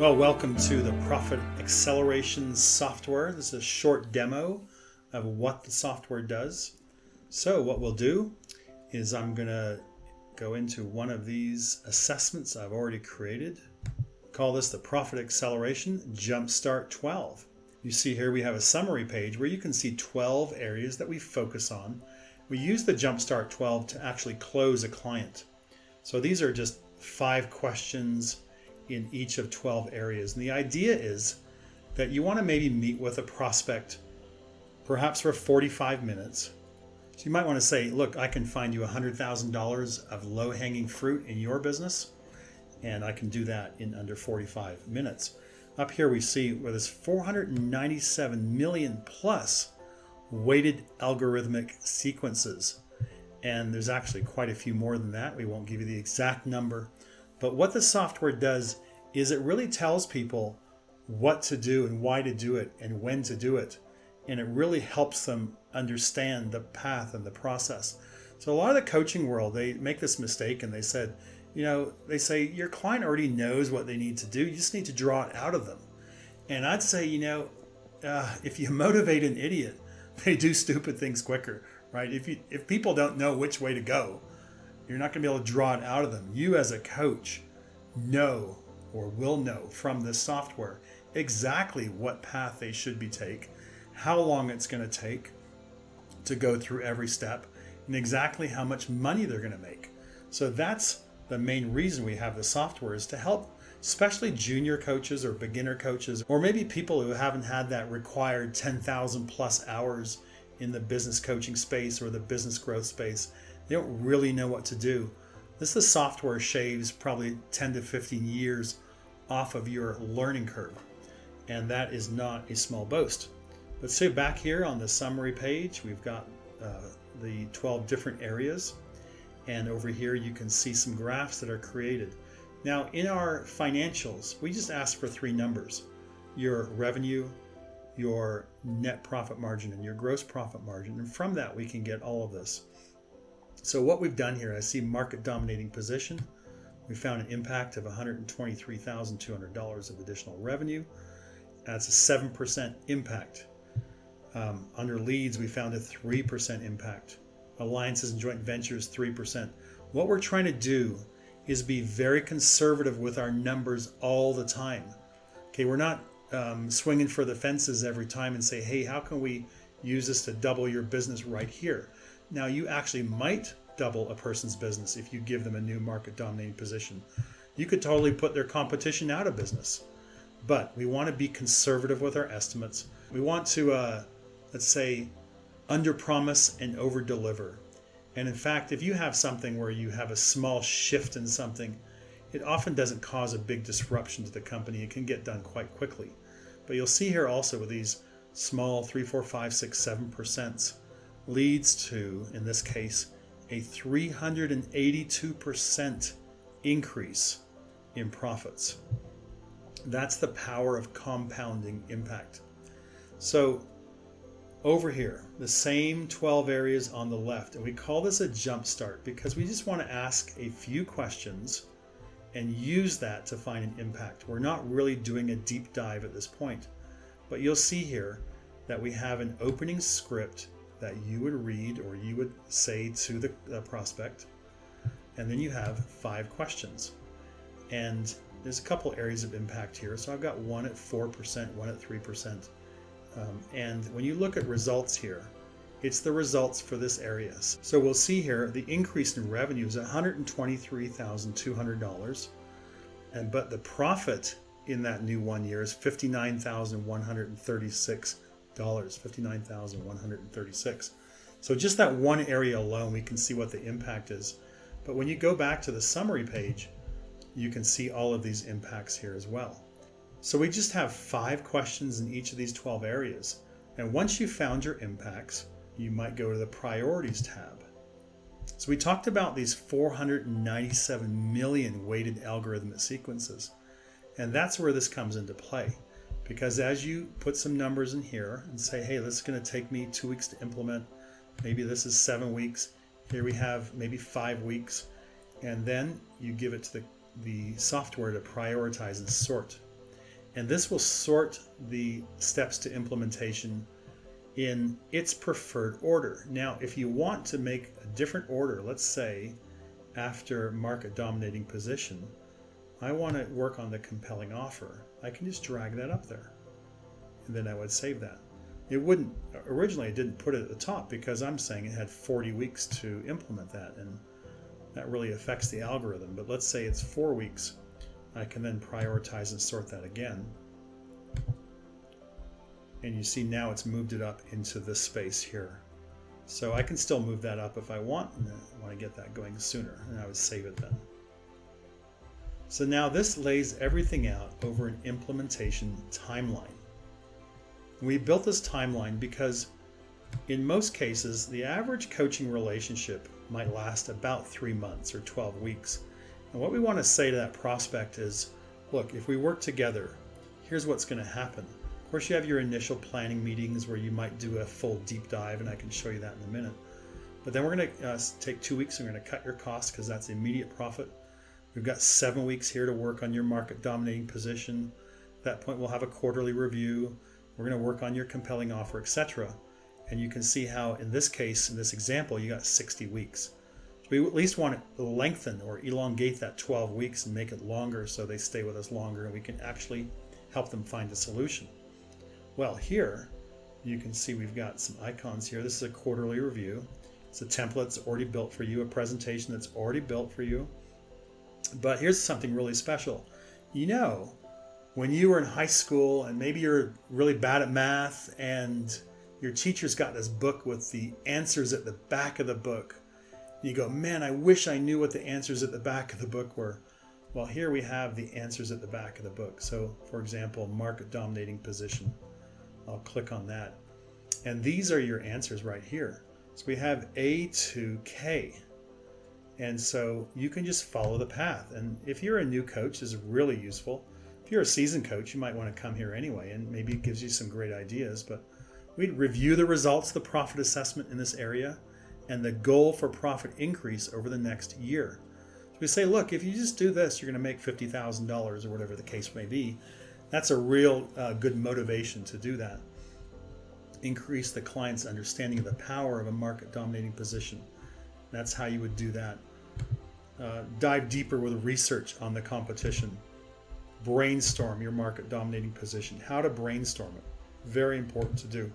Well, welcome to the Profit Acceleration software. This is a short demo of what the software does. So what we'll do is I'm going to go into one of these assessments I've already created. Call this the Profit Acceleration Jumpstart 12. You see here we have a summary page where you can see 12 areas that we focus on. We use the Jumpstart 12 to actually close a client. So these are just 5 questions in each of 12 areas. And the idea is that you want to maybe meet with a prospect perhaps for 45 minutes. So you might want to say, look, I can find you $100,000 of low-hanging fruit in your business, and I can do that in under 45 minutes. Up here we see where there's 497 million plus weighted algorithmic sequences. And there's actually quite a few more than that. We won't give you the exact number. But what the software does is it really tells people what to do and why to do it and when to do it. And it really helps them understand the path and the process. So a lot of the coaching world, they make this mistake and they said, they say your client already knows what they need to do. You just need to draw it out of them. And I'd say, if you motivate an idiot, they do stupid things quicker, right? If people don't know which way to go, you're not going to be able to draw it out of them. You as a coach know or will know from this software exactly what path they should be take, how long it's going to take to go through every step, and exactly how much money they're going to make. So that's the main reason we have the software, is to help especially junior coaches or beginner coaches, or maybe people who haven't had that required 10,000 plus hours in the business coaching space or the business growth space. They don't really know what to do. This is software shaves probably 10 to 15 years off of your learning curve. And that is not a small boast. But see, back here on the summary page, we've got the 12 different areas. And over here, you can see some graphs that are created. Now, in our financials, we just ask for 3 numbers: your revenue, your net profit margin, and your gross profit margin. And from that, we can get all of this. So what we've done here, I see market dominating position. We found an impact of $123,200 of additional revenue. That's a 7% impact. Under leads, we found a 3% impact. Alliances and joint ventures, 3%. What we're trying to do is be very conservative with our numbers all the time. Okay, we're not swinging for the fences every time and say, hey, how can we use this to double your business right here? Now, you actually might double a person's business if you give them a new market dominating position. You could totally put their competition out of business. But we want to be conservative with our estimates. We want to, let's say, under-promise and over-deliver. And in fact, if you have something where you have a small shift in something, it often doesn't cause a big disruption to the company. It can get done quite quickly. But you'll see here also with these small 3, 4, 5, 6, 7% leads to, in this case, a 382% increase in profits. That's the power of compounding impact. So over here, the same 12 areas on the left, and we call this a jump start because we just want to ask a few questions and use that to find an impact. We're not really doing a deep dive at this point, but you'll see here that we have an opening script that you would read or you would say to the prospect, and then you have 5 questions. And there's a couple areas of impact here. So I've got one at 4%, one at 3%. And when you look at results here, it's the results for this area. So we'll see here the increase in revenue is $123,200, but the profit in that new 1 year is $59,136. $59,136. So just that one area alone, we can see what the impact is. But when you go back to the summary page, you can see all of these impacts here as well. So we just have 5 questions in each of these 12 areas. And once you've found your impacts, you might go to the priorities tab. So we talked about these 497 million weighted algorithmic sequences. And that's where this comes into play. Because as you put some numbers in here and say, hey, this is going to take me 2 weeks to implement, maybe this is 7 weeks, here we have maybe 5 weeks, and then you give it to the software to prioritize and sort. And this will sort the steps to implementation in its preferred order. Now, if you want to make a different order, let's say after market dominating position, I want to work on the compelling offer, I can just drag that up there. And then I would save that. It wouldn't, originally I didn't put it at the top because I'm saying it had 40 weeks to implement that, and that really affects the algorithm. But let's say it's 4 weeks. I can then prioritize and sort that again. And you see now it's moved it up into this space here. So I can still move that up if I want, and I want to get that going sooner, and I would save it then. So now this lays everything out over an implementation timeline. We built this timeline because in most cases, the average coaching relationship might last about 3 months or 12 weeks. And what we want to say to that prospect is, look, if we work together, here's what's going to happen. Of course, you have your initial planning meetings where you might do a full deep dive, and I can show you that in a minute. But then we're going to take 2 weeks and we're going to cut your costs because that's immediate profit. We've got 7 weeks here to work on your market dominating position. At that point, we'll have a quarterly review. We're going to work on your compelling offer, etc. And you can see how, in this case, in this example, you got 60 weeks. So we at least want to lengthen or elongate that 12 weeks and make it longer so they stay with us longer and we can actually help them find a solution. Well, here you can see we've got some icons here. This is a quarterly review. It's a template that's already built for you, a presentation that's already built for you. But here's something really special. You know, when you were in high school and maybe you're really bad at math and your teacher's got this book with the answers at the back of the book, and you go, man, I wish I knew what the answers at the back of the book were. Well, here we have the answers at the back of the book. So, for example, market dominating position. I'll click on that. And these are your answers right here. So we have A to K. And so you can just follow the path. And if you're a new coach, this is really useful. If you're a seasoned coach, you might want to come here anyway, and maybe it gives you some great ideas. But we'd review the results of the profit assessment in this area and the goal for profit increase over the next year. So we say, look, if you just do this, you're going to make $50,000 or whatever the case may be. That's a real good motivation to do that. Increase the client's understanding of the power of a market dominating position. That's how you would do that. Dive deeper with research on the competition. Brainstorm your market dominating position. How to brainstorm it. Very important to do.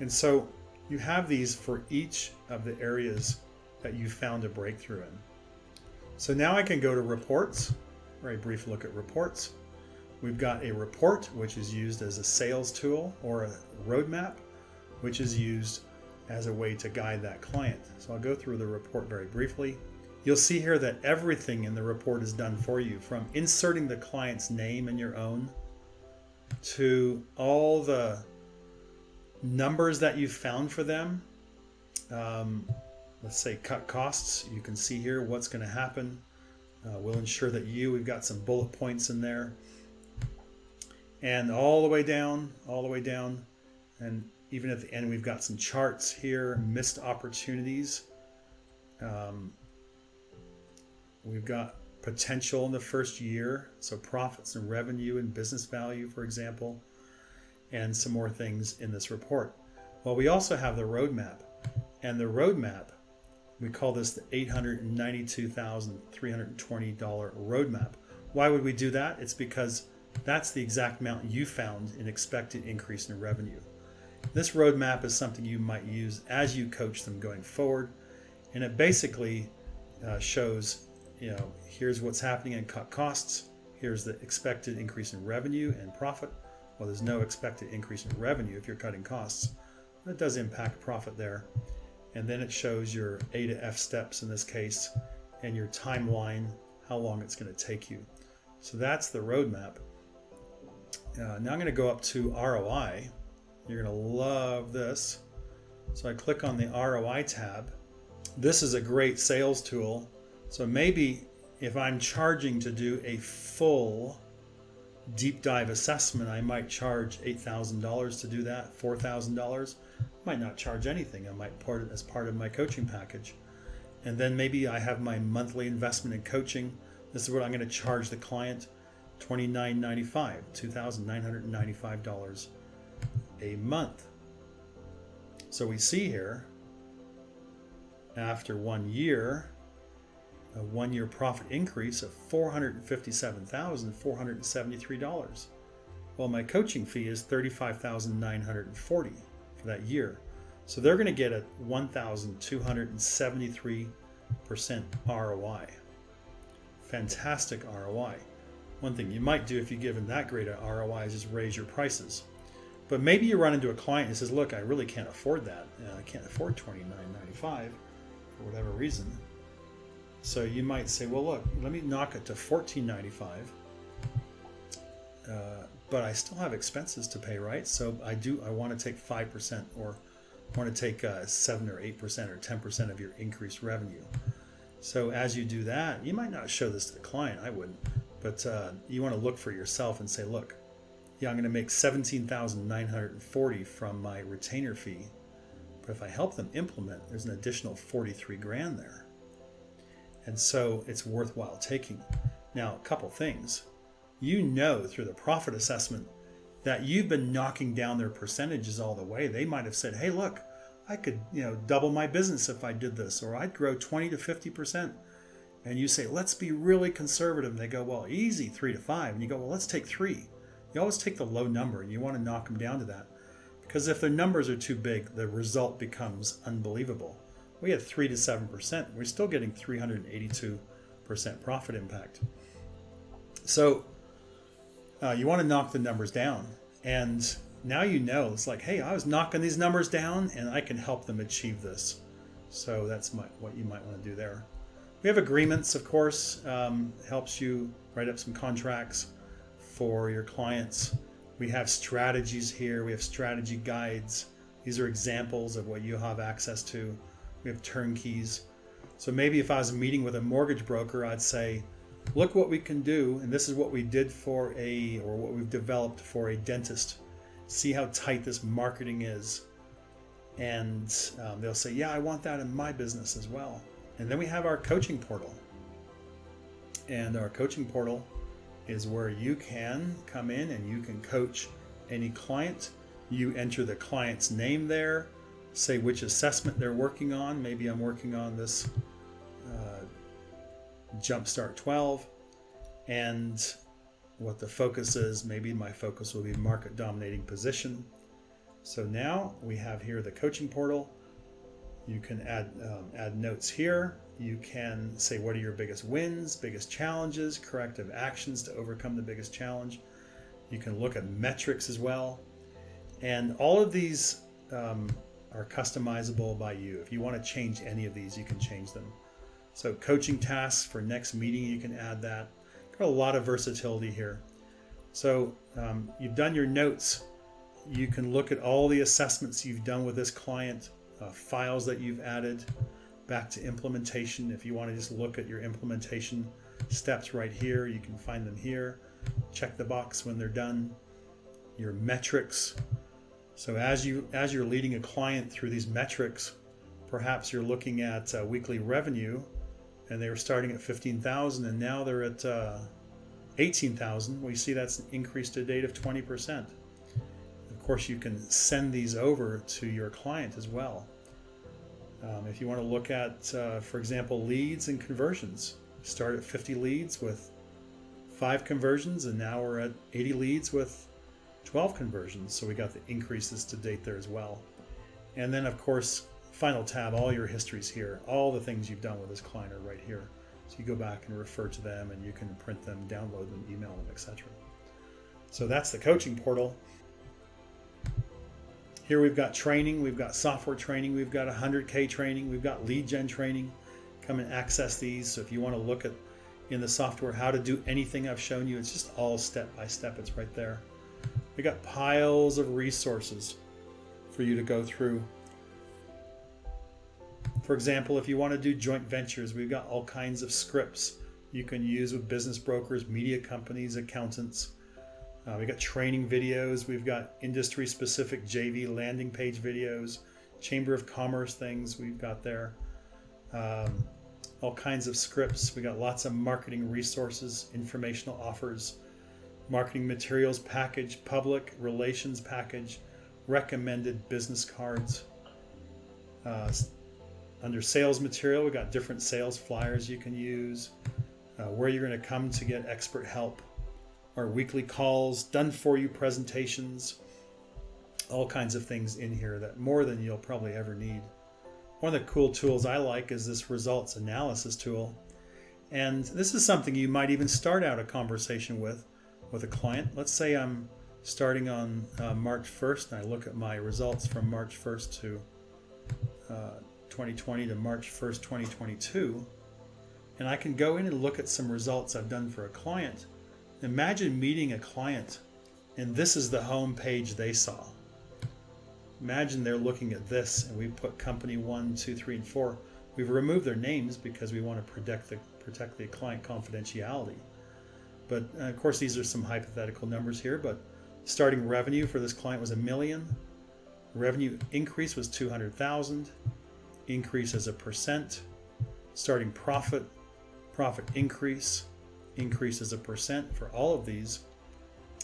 And so you have these for each of the areas that you found a breakthrough in. So now I can go to reports. Very brief look at reports. We've got a report, which is used as a sales tool, or a roadmap, which is used as a way to guide that client. So I'll go through the report very briefly. You'll see here that everything in the report is done for you, from inserting the client's name and your own to all the numbers that you found for them. Let's say cut costs. You can see here what's going to happen. We'll ensure that we've got some bullet points in there. And all the way down, and even at the end, we've got some charts here, missed opportunities. We've got potential in the first year, so profits and revenue and business value, for example, and some more things in this report. Well, we also have the roadmap, and the roadmap, we call this the $892,320 roadmap. Why would we do that? It's because that's the exact amount you found in expected increase in revenue. This roadmap is something you might use as you coach them going forward, and it basically shows, here's what's happening in cut costs, here's the expected increase in revenue and profit. Well, there's no expected increase in revenue if you're cutting costs. That does impact profit there. And then it shows your A to F steps in this case, and your timeline, how long it's going to take you. So that's the roadmap. Now I'm going to go up to ROI. You're going to love this. So I click on the ROI tab. This is a great sales tool. So maybe if I'm charging to do a full deep dive assessment, I might charge $8,000 to do that, $4,000. Might not charge anything. I might put it as part of my coaching package. And then maybe I have my monthly investment in coaching. This is what I'm going to charge the client. $29.95, $2,995 a month. So we see here, after 1 year, a 1 year profit increase of $457,473. Well, my coaching fee is $35,940 for that year. So they're going to get a 1,273% ROI. Fantastic ROI. One thing you might do if you give them that great a ROI is just raise your prices. But maybe you run into a client who says, look, I really can't afford that. I can't afford $29.95 for whatever reason. So you might say, well, look, let me knock it to $14.95. But I still have expenses to pay, right? So I want to take 5% or I want to take 7 or 8% or 10% of your increased revenue. So as you do that, you might not show this to the client, I wouldn't, but you want to look for yourself and say, look, yeah, I'm going to make $17,940 from my retainer fee. But if I help them implement, there's an additional 43 grand there. And so it's worthwhile taking. Now, a couple things. You know through the profit assessment that you've been knocking down their percentages all the way. They might have said, hey, look, I could, double my business if I did this, or I'd grow 20 to 50%. And you say, let's be really conservative. And they go, well, easy, 3 to 5. And you go, well, let's take 3. You always take the low number and you want to knock them down to that. Because if their numbers are too big, the result becomes unbelievable. We had 3 to 7%. We're still getting 382% profit impact. So you want to knock the numbers down. And now you know, it's like, hey, I was knocking these numbers down and I can help them achieve this. So that's what you might want to do there. We have agreements, of course, helps you write up some contracts for your clients. We have strategies here. We have strategy guides. These are examples of what you have access to. We have turnkeys. So maybe if I was meeting with a mortgage broker, I'd say, look what we can do. And this is what we did or what we've developed for a dentist. See how tight this marketing is. And they'll say, yeah, I want that in my business as well. And then we have our coaching portal. And our coaching portal is where you can come in and you can coach any client. You enter the client's name there, say which assessment they're working on. Maybe I'm working on this Jumpstart 12, and what the focus is. Maybe my focus will be market dominating position. So now we have here the coaching portal. You can add notes here. You can say, what are your biggest wins, biggest challenges, corrective actions to overcome the biggest challenge. You can look at metrics as well. And all of these are customizable by you. If you want to change any of these, you can change them. So coaching tasks for next meeting, you can add that. Got a lot of versatility here. So you've done your notes. You can look at all the assessments you've done with this client, files that you've added, back to implementation. If you want to just look at your implementation steps right here, you can find them here. Check the box when they're done. Your metrics. So as you're leading a client through these metrics, perhaps you're looking at weekly revenue, and they were starting at 15,000 and now they're at 18,000. We see that's an increase to date of 20%. Of course, you can send these over to your client as well. If you want to look at, for example, leads and conversions, start at 50 leads with 5 conversions, and now we're at 80 leads with 12 conversions. So we got the increases to date there as well. And then, of course, final tab, all your histories here, all the things you've done with this client are right here. So you go back and refer to them, and you can print them, download them, email them, etc. So that's the coaching portal. Here we've got training, we've got software training, we've got 100K training, we've got lead gen training. Come and access these. So if you want to look at in the software how to do anything I've shown you, it's just all step by step. It's right there. We got piles of resources for you to go through. For example, if you want to do joint ventures, we've got all kinds of scripts you can use with business brokers, media companies, accountants. We've got training videos. We've got industry-specific JV landing page videos, Chamber of Commerce things we've got there. All kinds of scripts. We got lots of marketing resources, informational offers. marketing materials package, public relations package, recommended business cards. Under sales material, we got different sales flyers you can use, where you're going to come to get expert help, our weekly calls, done for you presentations, all kinds of things in here that more than you'll probably ever need. One of the cool tools I like is this results analysis tool. And this is something you might even start out a conversation with a client. Let's say I'm starting on March 1st and I look at my results from March 1st to 2020 to March 1st, 2022. And I can go in and look at some results I've done for a client. Imagine meeting a client and this is the home page they saw. Imagine they're looking at this and we put company 1, 2, 3, and 4. We've removed their names because we want to protect the client confidentiality. But of course, these are some hypothetical numbers here, but starting revenue for this client was $1 million. Revenue increase was 200,000. Increase as a percent. Starting profit increase as a percent for all of these.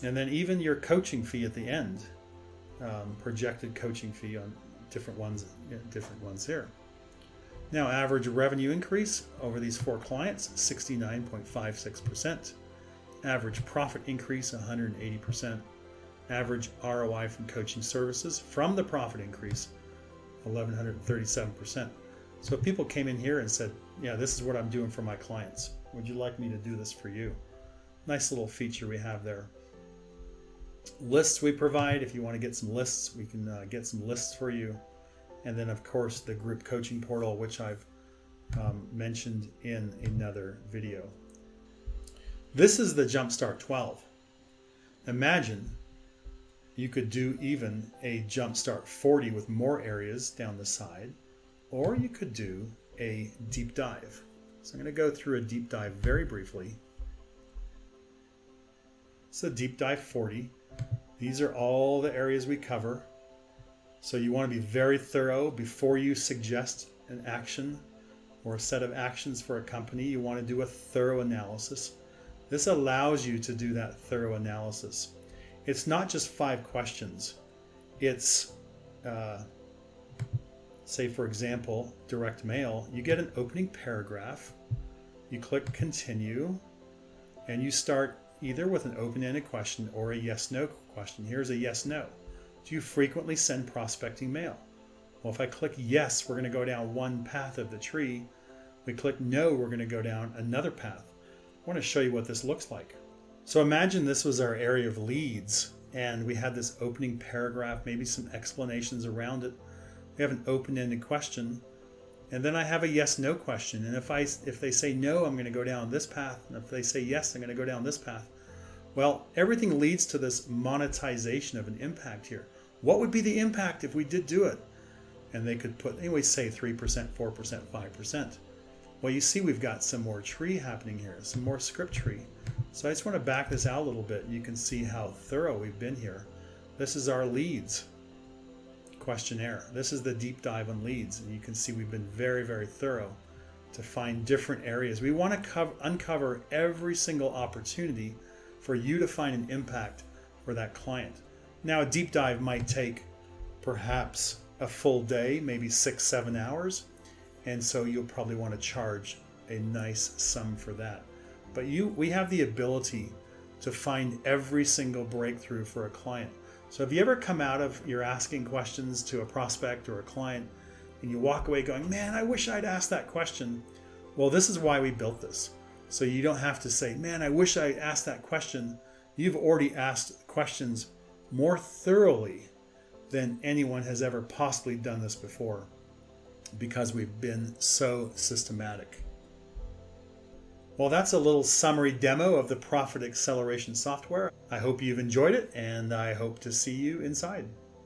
And then even your coaching fee at the end, projected coaching fee on different ones here. Now, average revenue increase over these 4 clients, 69.56%. Average profit increase, 180%. Average ROI from coaching services from the profit increase, 1,137%. So if people came in here and said, yeah, this is what I'm doing for my clients. Would you like me to do this for you? Nice little feature we have there. Lists we provide. If you want to get some lists, we can get some lists for you. And then, of course, the group coaching portal, which I've mentioned in another video. This is the Jumpstart 12. Imagine you could do even a Jumpstart 40 with more areas down the side, or you could do a deep dive. So I'm going to go through a deep dive very briefly. So deep dive 40. These are all the areas we cover. So you want to be very thorough before you suggest an action or a set of actions for a company. You want to do a thorough analysis. This allows you to do that thorough analysis. It's not just 5 questions. It's, say for example, direct mail. You get an opening paragraph, you click continue, and you start either with an open-ended question or a yes-no question. Here's a yes-no. Do you frequently send prospecting mail? Well, if I click yes, we're going to go down one path of the tree. We click no, we're going to go down another path. I want to show you what this looks like. So imagine this was our area of leads and we had this opening paragraph, maybe some explanations around it. We have an open-ended question, and then I have a yes-no question. And if they say no, I'm going to go down this path. And if they say yes, I'm going to go down this path. Well, everything leads to this monetization of an impact here. What would be the impact if we did do it? And they could put, anyway, say 3%, 4%, 5%. Well, you see we've got some more tree happening here, some more script tree. So I just want to back this out a little bit. You can see how thorough we've been here. This is our leads questionnaire. This is the deep dive on leads. And you can see we've been very, very thorough to find different areas. We want to uncover every single opportunity for you to find an impact for that client. Now, a deep dive might take perhaps a full day, maybe 6-7 hours. And so you'll probably want to charge a nice sum for that. But we have the ability to find every single breakthrough for a client. So if you ever come out of your asking questions to a prospect or a client and you walk away going, man, I wish I'd asked that question. Well, this is why we built this. So you don't have to say, man, I wish I asked that question. You've already asked questions more thoroughly than anyone has ever possibly done this before, because we've been so systematic. Well, that's a little summary demo of the Profit Acceleration software. I hope you've enjoyed it, and I hope to see you inside.